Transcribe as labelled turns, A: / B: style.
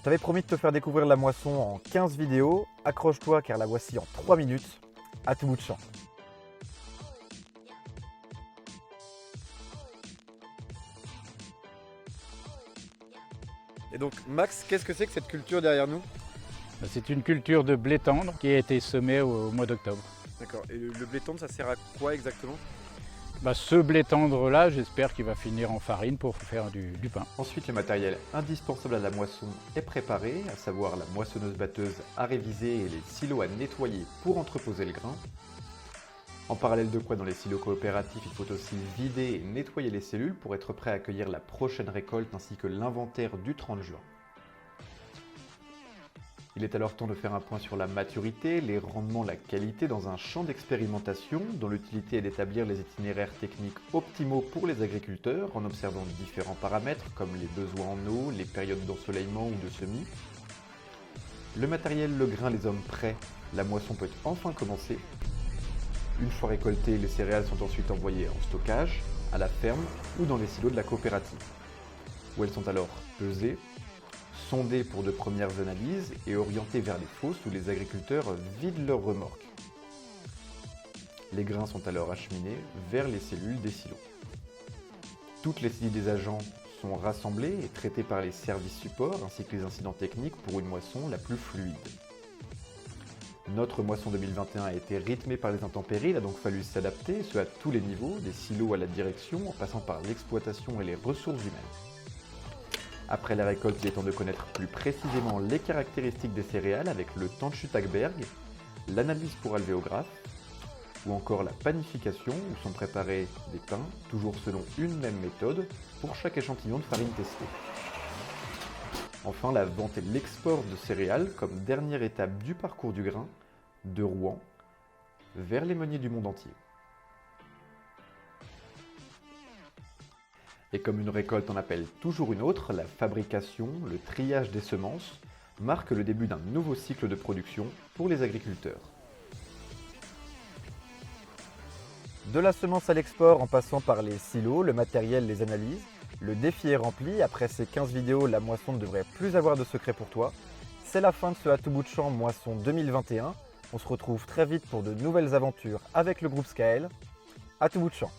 A: Je t'avais promis de te faire découvrir la moisson en 15 vidéos. Accroche-toi car la voici en 3 minutes, à tout bout de champ. Et donc Max, qu'est-ce que c'est que cette culture derrière nous?
B: C'est une culture de blé tendre qui a été semée au mois d'octobre.
A: D'accord, et le blé tendre ça sert à quoi exactement?
B: Ce blé tendre là, j'espère qu'il va finir en farine pour faire du pain.
C: Ensuite, le matériel indispensable à la moisson est préparé, à savoir la moissonneuse-batteuse à réviser et les silos à nettoyer pour entreposer le grain. En parallèle de quoi, dans les silos coopératifs, il faut aussi vider et nettoyer les cellules pour être prêt à accueillir la prochaine récolte ainsi que l'inventaire du 30 juin. Il est alors temps de faire un point sur la maturité, les rendements, la qualité dans un champ d'expérimentation dont l'utilité est d'établir les itinéraires techniques optimaux pour les agriculteurs en observant différents paramètres comme les besoins en eau, les périodes d'ensoleillement ou de semis. Le matériel, le grain, les hommes prêts, la moisson peut enfin commencer. Une fois récoltées, les céréales sont ensuite envoyées en stockage, à la ferme ou dans les silos de la coopérative, où elles sont alors pesées, sondées pour de premières analyses et orientées vers les fosses où les agriculteurs vident leurs remorques. Les grains sont alors acheminés vers les cellules des silos. Toutes les cellules des agents sont rassemblées et traitées par les services supports ainsi que les incidents techniques pour une moisson la plus fluide. Notre moisson 2021 a été rythmée par les intempéries, il a donc fallu s'adapter, ce à tous les niveaux, des silos à la direction, en passant par l'exploitation et les ressources humaines. Après la récolte, il est temps de connaître plus précisément les caractéristiques des céréales avec le temps de chute Agberg, l'analyse pour alvéographe, ou encore la panification où sont préparés des pains, toujours selon une même méthode, pour chaque échantillon de farine testé. Enfin, la vente et l'export de céréales comme dernière étape du parcours du grain, de Rouen vers les meuniers du monde entier. Et comme une récolte en appelle toujours une autre, la fabrication, le triage des semences marque le début d'un nouveau cycle de production pour les agriculteurs.
A: De la semence à l'export en passant par les silos, le matériel, les analyses, le défi est rempli. Après ces 15 vidéos, la moisson ne devrait plus avoir de secret pour toi. C'est la fin de ce à tout bout de champ moisson 2021. On se retrouve très vite pour de nouvelles aventures avec le groupe Skael. À tout bout de champ.